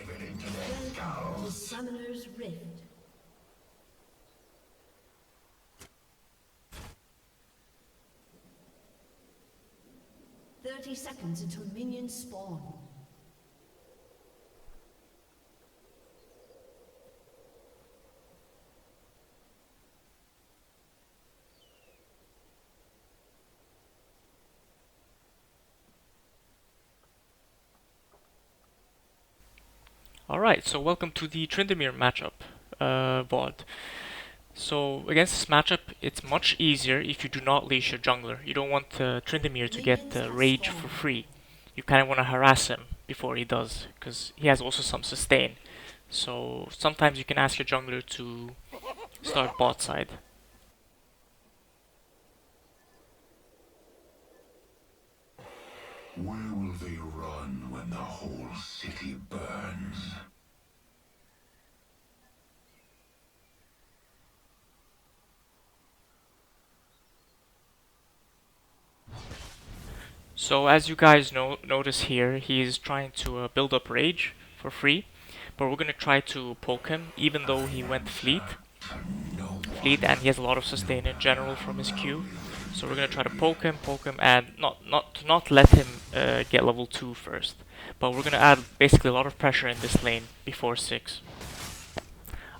Welcome to Summoner's Rift. Seconds until minions spawn. Alright, so welcome to the Tryndamere matchup, Vod. So against this matchup, it's much easier if you do not leash your jungler. You don't want Tryndamere to get rage for free. You kind of want to harass him before he does, because he has also some sustain. So sometimes you can ask your jungler to start bot side. Where will they run when the whole city burns? So as you guys notice here, he's trying to build up rage for free, but we're gonna try to poke him, even though he went fleet, and he has a lot of sustain in general from his Q. So we're gonna try to poke him, and not let him get level 2 first. But we're gonna add basically a lot of pressure in this lane before 6.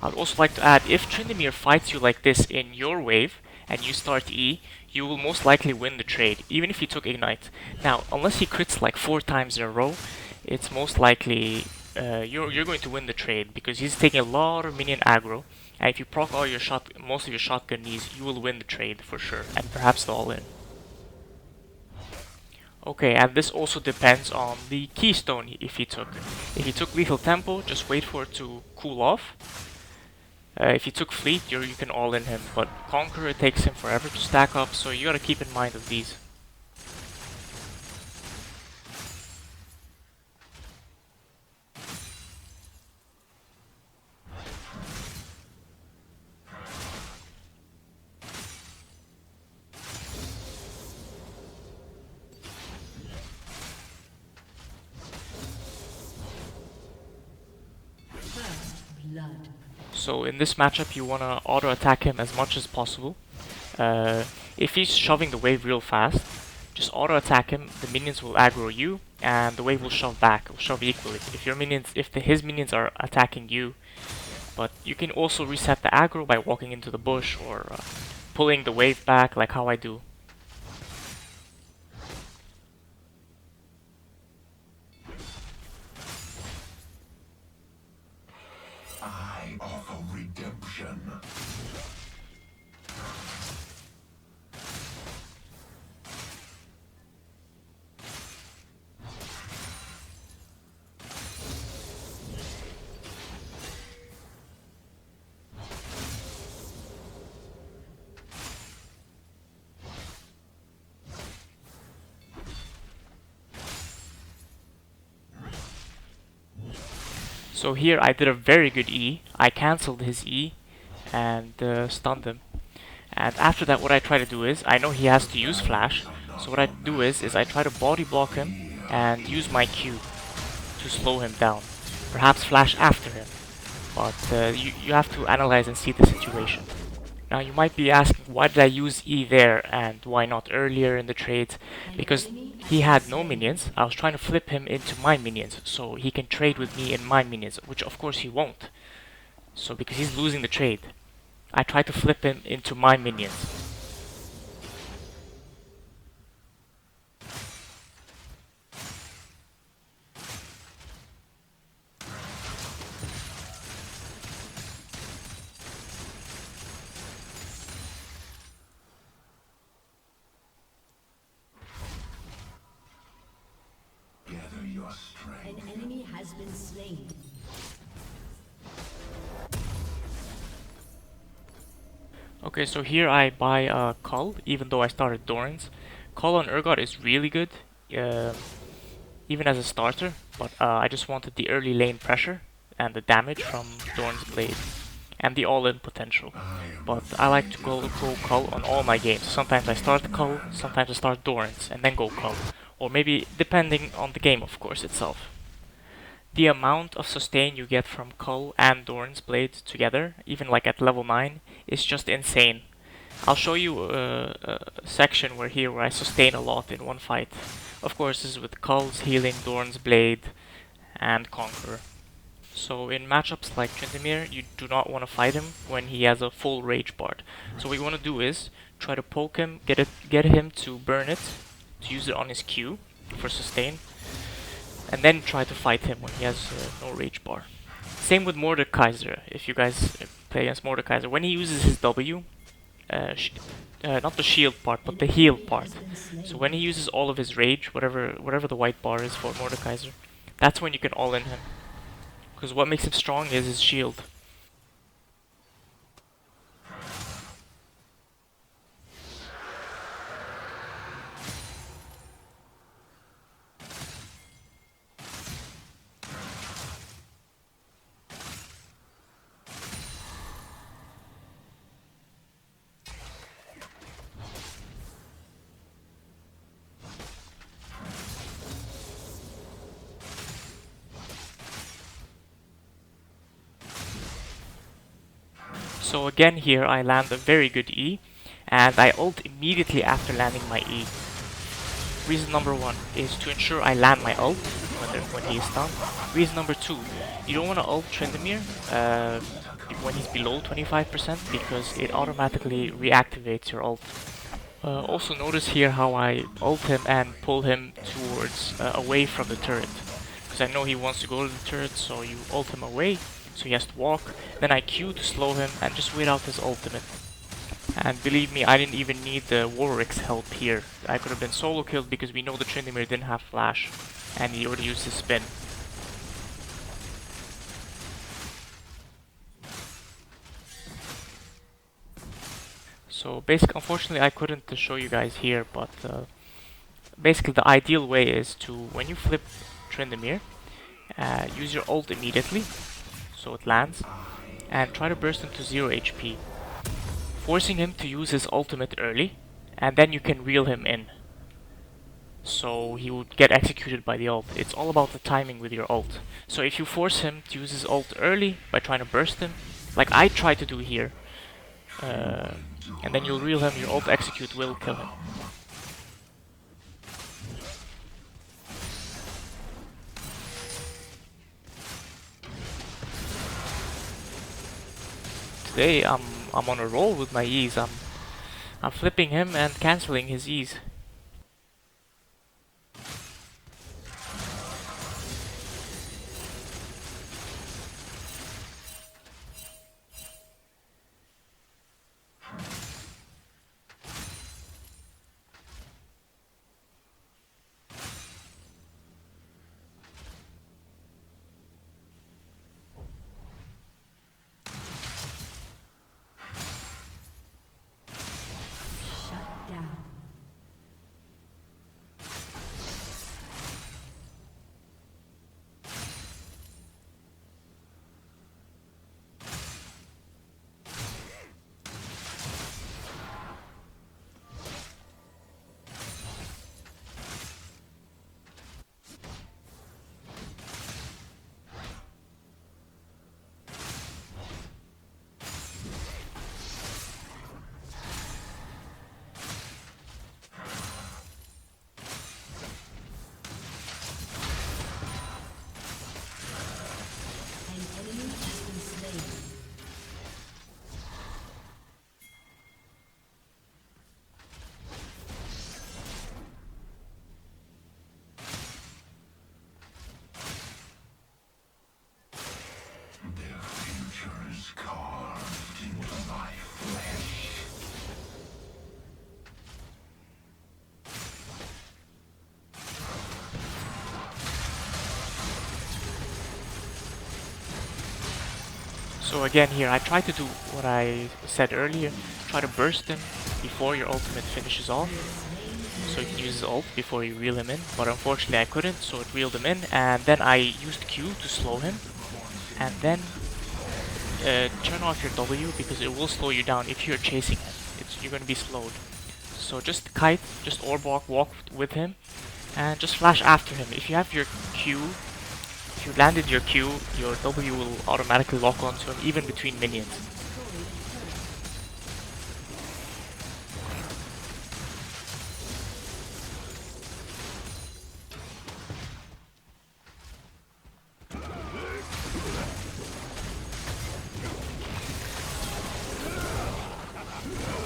I'd also like to add, if Tryndamere fights you like this in your wave, and you start E, you will most likely win the trade, even if he took Ignite. Now, unless he crits like 4 times in a row, it's most likely you're going to win the trade, because he's taking a lot of minion aggro, and if you proc all your most of your shotgun knees, you will win the trade for sure, and perhaps the all-in. Okay, and this also depends on the keystone if he took. If he took Lethal Tempo, just wait for it to cool off. If you took Fleet, you can all-in him, but Conqueror, it takes him forever to stack up, so you gotta keep in mind of these. First blood. So in this matchup, you wanna auto-attack him as much as possible. If he's shoving the wave real fast, just auto-attack him, the minions will aggro you, and the wave will shove back, will shove equally. If his minions are attacking you, but you can also reset the aggro by walking into the bush or pulling the wave back like how I do. I offer redemption. So here I did a very good E. I cancelled his E and stunned him. And after that, what I try to do is, I know he has to use flash, so what I do is I try to body block him and use my Q to slow him down. Perhaps flash after him, but you have to analyze and see the situation. Now you might be asking, why did I use E there and why not earlier in the trades? Because he had no minions. I was trying to flip him into my minions so he can trade with me in my minions, which of course he won't. So because he's losing the trade, I tried to flip him into my minions. Gather your strength. An enemy has been slain. Okay, so here I buy a Cull, even though I started Doran's. Cull on Urgot is really good, even as a starter, but I just wanted the early lane pressure and the damage from Doran's blade, and the all-in potential. But I like to go Cull on all my games. Sometimes I start Cull, sometimes I start Doran's, and then go Cull. Or maybe, depending on the game, of course, itself. the amount of sustain you get from Cull and Doran's blade together, even like at level 9, is just insane. I'll show you a section where I sustain a lot in one fight. Of course, this is with Cull's healing, Doran's blade, and Conqueror. So in matchups like Tryndamere, you do not want to fight him when he has a full rage bar. So what you want to do is try to poke him, get him to burn it, to use it on his Q for sustain, and then try to fight him when he has no rage bar. Same with Mordekaiser. If you guys play against Mordekaiser, when he uses his W, not the shield part, but the heal part. So when he uses all of his rage, whatever the white bar is for Mordekaiser, that's when you can all in him. Because what makes him strong is his shield. So again here I land a very good E, and I ult immediately after landing my E. Reason number 1 is to ensure I land my ult when he is stunned. Reason number 2, you don't want to ult Tryndamere when he's below 25% because it automatically reactivates your ult. Also notice here how I ult him and pull him towards away from the turret, because I know he wants to go to the turret, so you ult him away. So he has to walk, then I Q to slow him and just wait out his ultimate. And believe me, I didn't even need the Warwick's help here. I could have been solo killed because we know the Tryndamere didn't have flash and he already used his spin. So basically, unfortunately I couldn't show you guys here, but basically the ideal way is to, when you flip Tryndamere, use your ult immediately so it lands, and try to burst him to 0 HP, forcing him to use his ultimate early, and then you can reel him in. So he would get executed by the ult. It's all about the timing with your ult. So if you force him to use his ult early by trying to burst him, like I try to do here, and then you'll reel him, your ult execute will kill him. Today I'm on a roll with my E's. I'm flipping him and cancelling his E's. So again here, I try to do what I said earlier, try to burst him before your ultimate finishes off, so you can use his ult before you reel him in, but unfortunately I couldn't, so it reeled him in, and then I used Q to slow him, and then turn off your W because it will slow you down if you're chasing him. You're going to be slowed. So just kite, just orb walk with him, and just flash after him. If you have your Q, if if you landed your Q, your W will automatically lock onto him even between minions.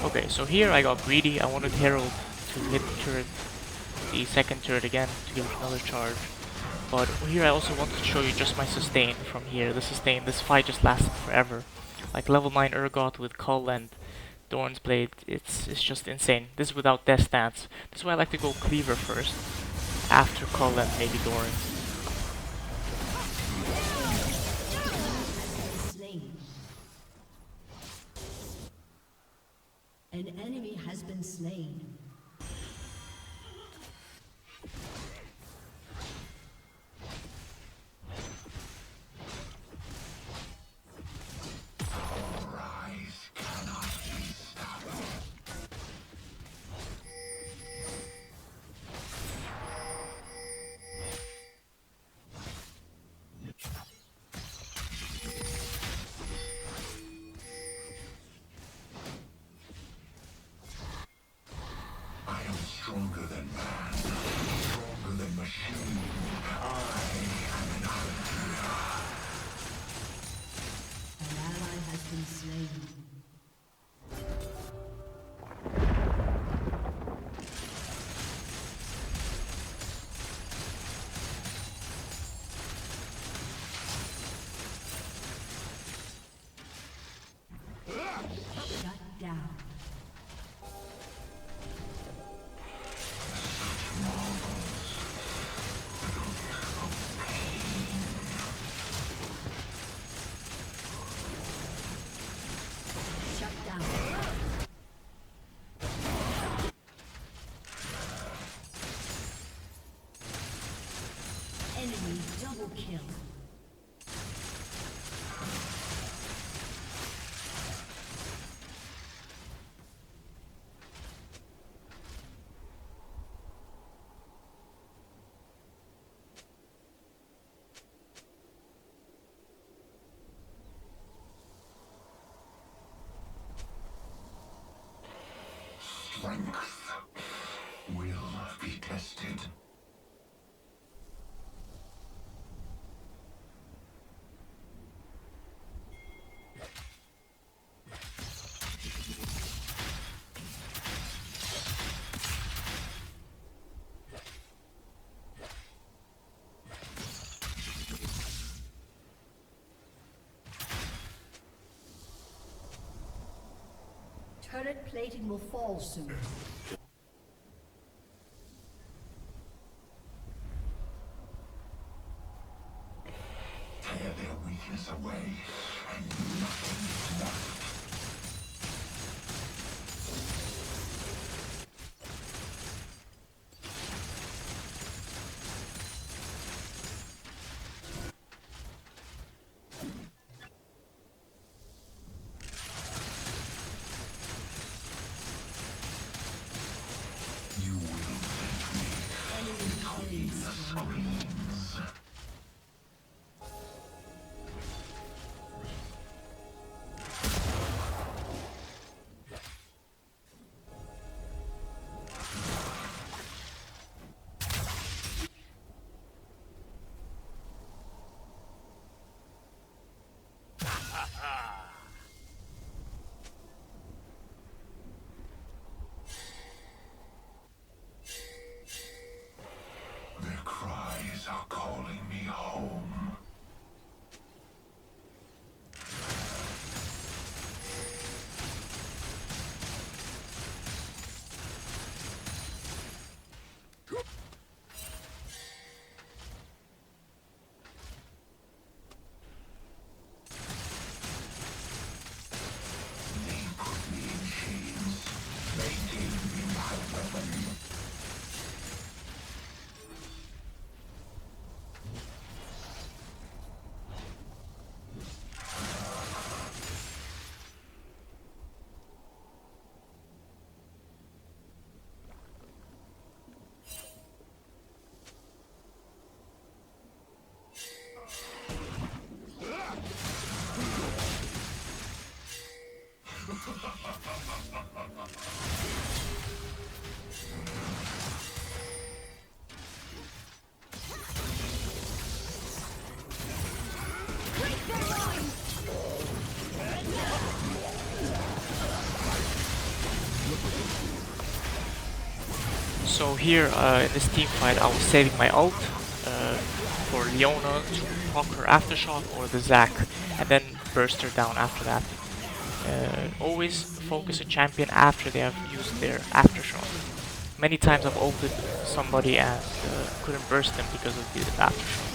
Okay, so here I got greedy. I wanted Herald to hit the second turret again to give it another charge. But here I also wanted to show you just my sustain from here. The sustain, this fight just lasted forever. Like level 9 Urgot with Cull and Dorn's Blade, it's just insane. This is without death stance. This is why I like to go Cleaver first, after Cull and maybe Doran's. An enemy has been slain. Stronger than man, stronger than machine. I am an hunter. An ally has been slain. Shut down. Enemy double kill. Strength will be tested. Turret plating will fall soon. Tear their weakness away, and nothing is left. You will take me between the screens. Their cries are calling me home. They put me in chains. They gave me my weapon. So here in this team fight, I was saving my ult for Leona to proc her aftershock or the Zac, and then burst her down after that. Always focus a champion after they have used their aftershock. Many times I've ulted somebody and couldn't burst them because of the aftershock.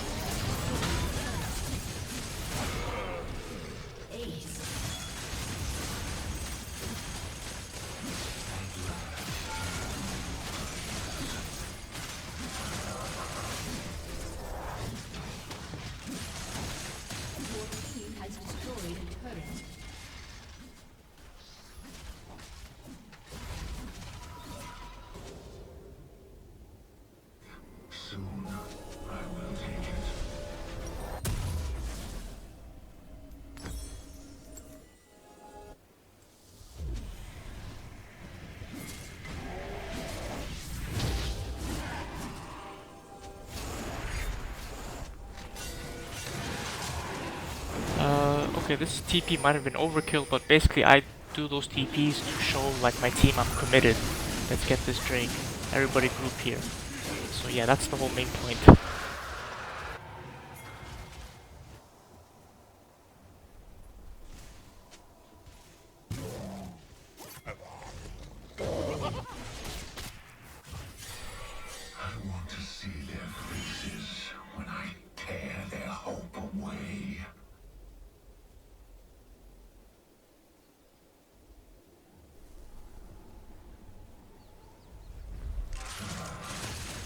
Okay, this TP might have been overkill, but basically I do those TPs to show like my team I'm committed. Let's get this Drake. Everybody group here. So yeah, that's the whole main point.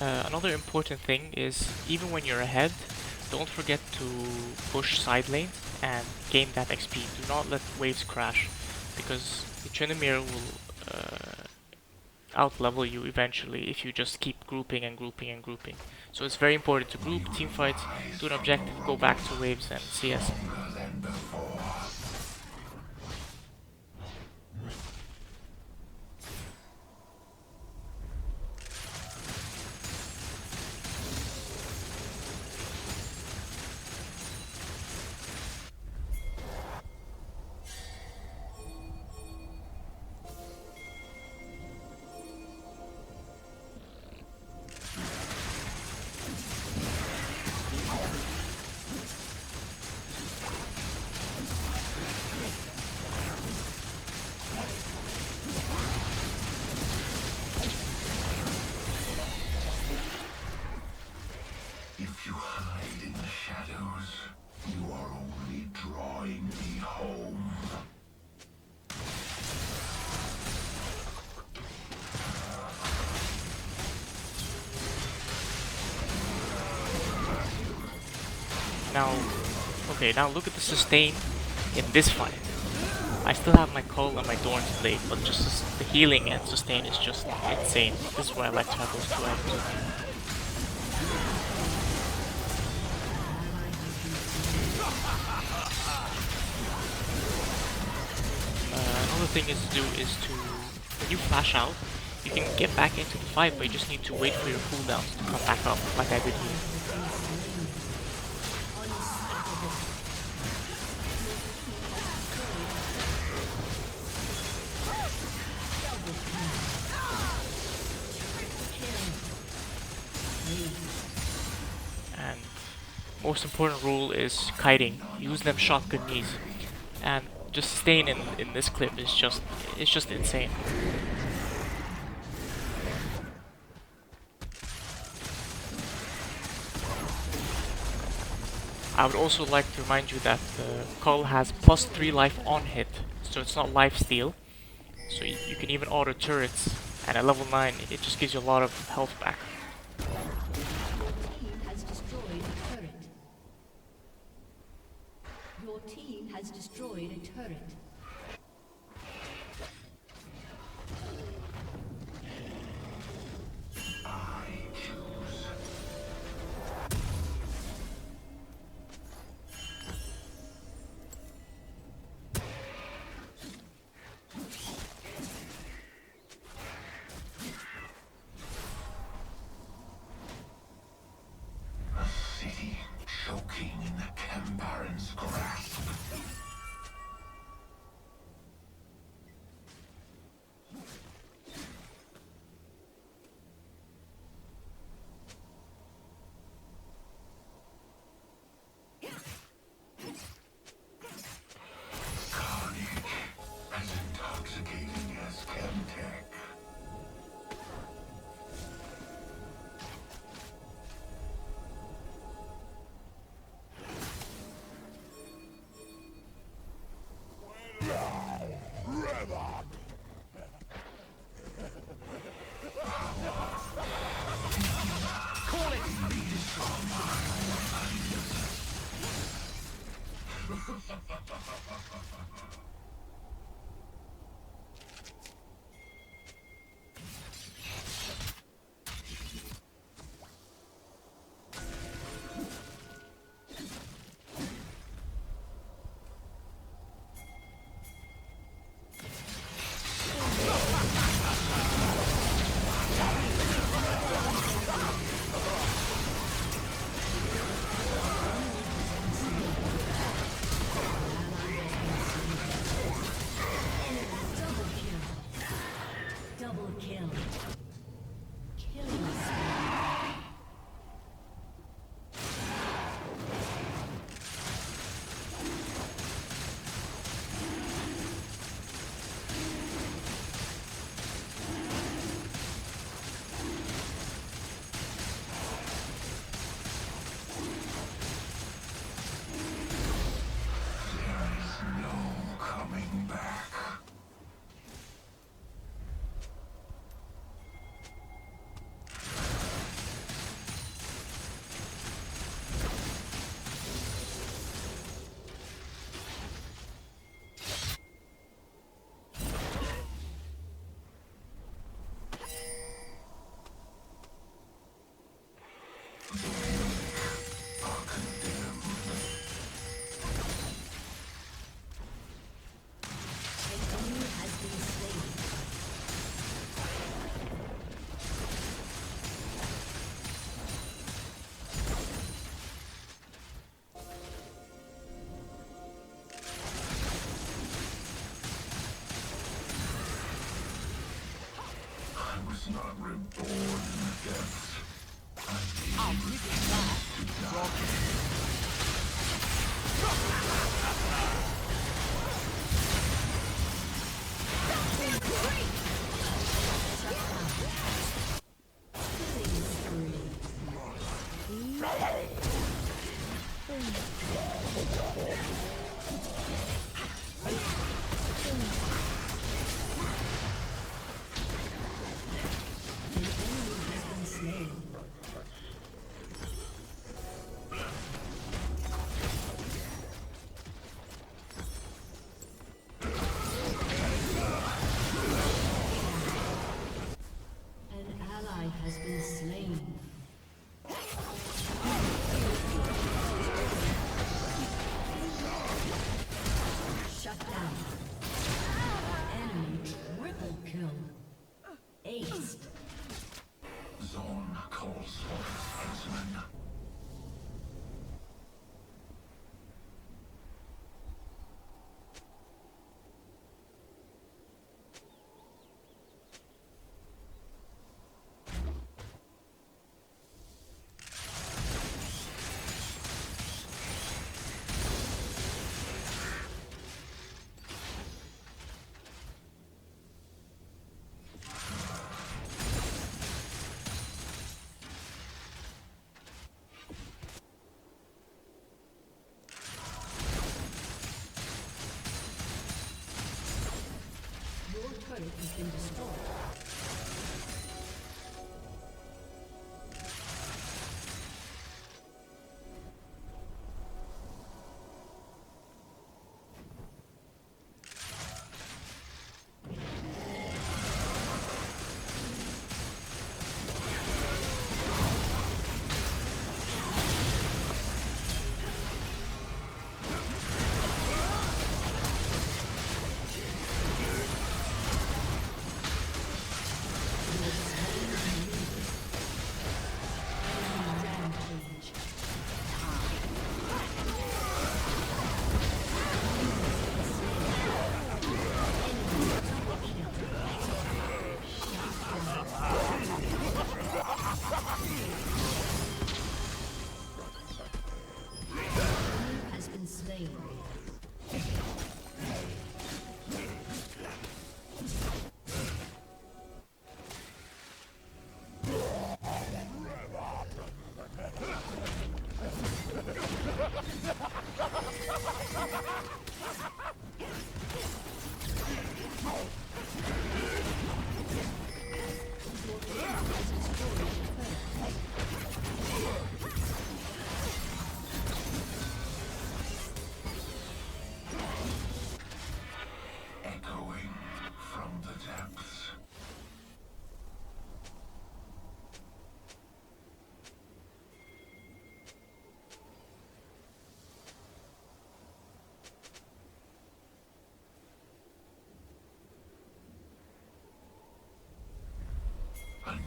Another important thing is, even when you're ahead, don't forget to push side lanes and gain that XP. Do not let waves crash, because the Tryndamere will out-level you eventually if you just keep grouping and grouping and grouping. So it's very important to group, team fights, do an objective, go back to waves and CS. Now look at the sustain in this fight. I still have my Cull and my Dorn blade, but just the healing and sustain is just insane. This is why I like to have those two items. Another thing is when you flash out, you can get back into the fight, but you just need to wait for your cooldowns to come back up, like I did here. And most important rule is kiting. Use them shotgun knees, and just staying in this clip is just insane. I would also like to remind you that the Cull has +3 life on hit, so it's not life steal. So you can even auto turrets, and at level 9 it just gives you a lot of health back. Your team has destroyed a turret. Double kill. Killing spree. Not reborn in death. I'll give it back. Has been slain. Shut down. Enemy triple kill. Ace. Zaun calls for his henchmen. Turret has been destroyed.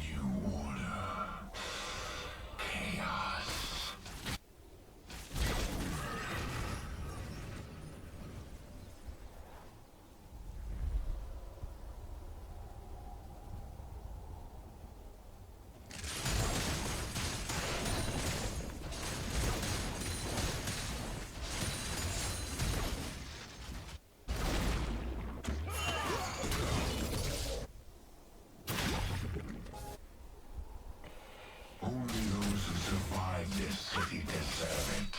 New order. Chaos. Only those who survive this city deserve it.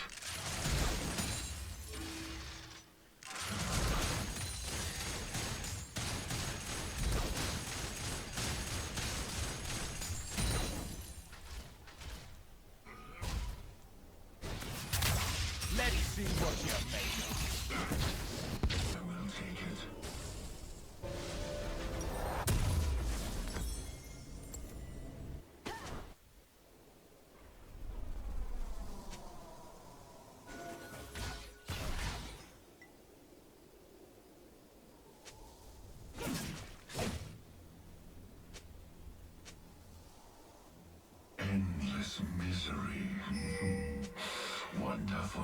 Let's see what you're made of. I will take it. Endless misery. Wonderful.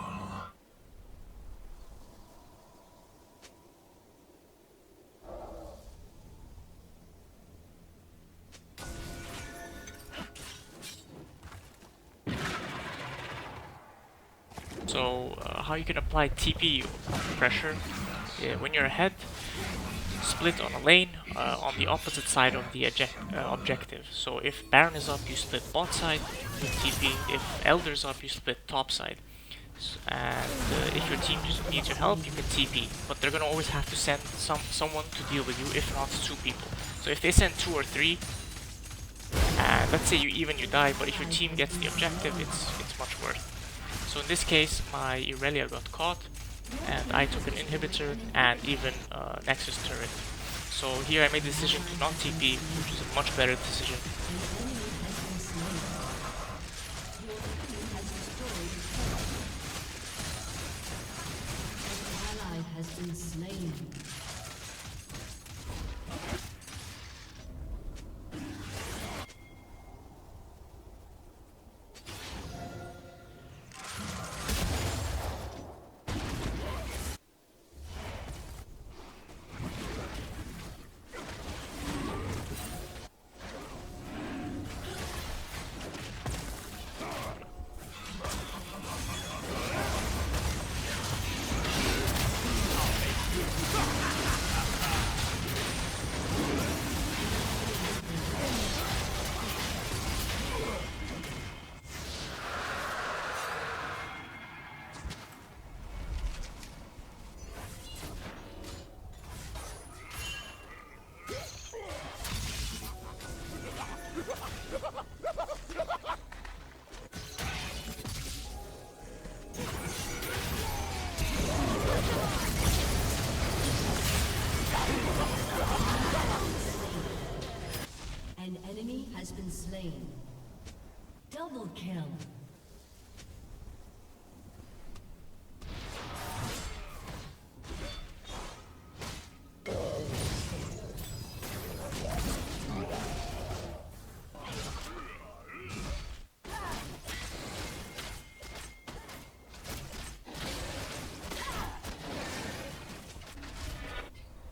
So how you can apply TP pressure when you're ahead, split on a lane on the opposite side of the objective. So if Baron is up, you split bot side with TP. If Elder's up, you split top side. And if your team just needs your help, you can TP. But they're gonna always have to send someone to deal with you, if not 2 people. So if they send 2 or 3, and let's say you die, but if your team gets the objective, it's much worse. So in this case, my Irelia got caught, and I took an inhibitor and even Nexus turret. So here I made the decision to not TP, which is a much better decision. Ally has been slain. An enemy has been slain. Double kill.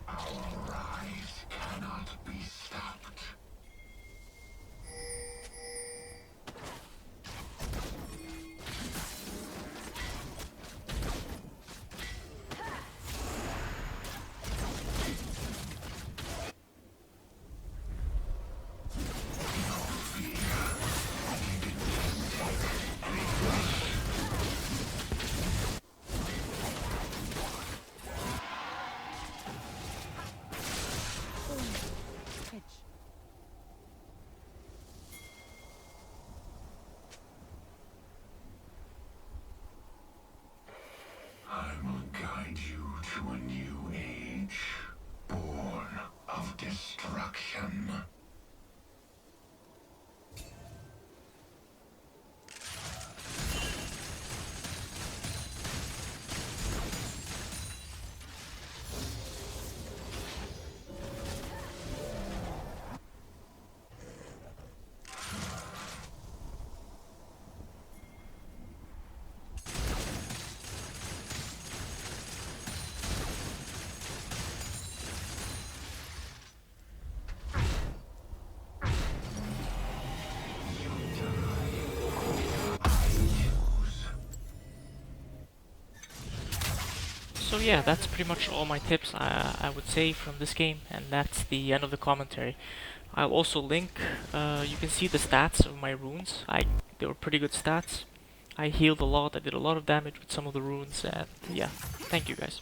Our rise cannot be stopped. I will guide you to a new age, born of destruction. So yeah, that's pretty much all my tips I would say from this game, and that's the end of the commentary. I'll also link, you can see the stats of my runes. They were pretty good stats. I healed a lot, I did a lot of damage with some of the runes, and yeah, thank you guys.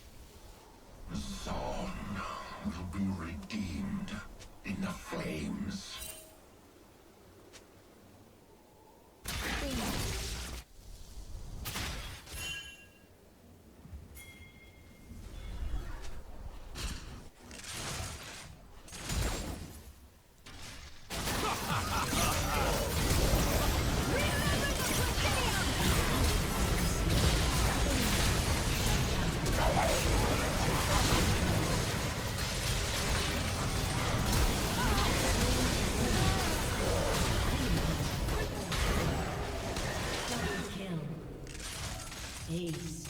Zaun will be redeemed in the flames. Ace.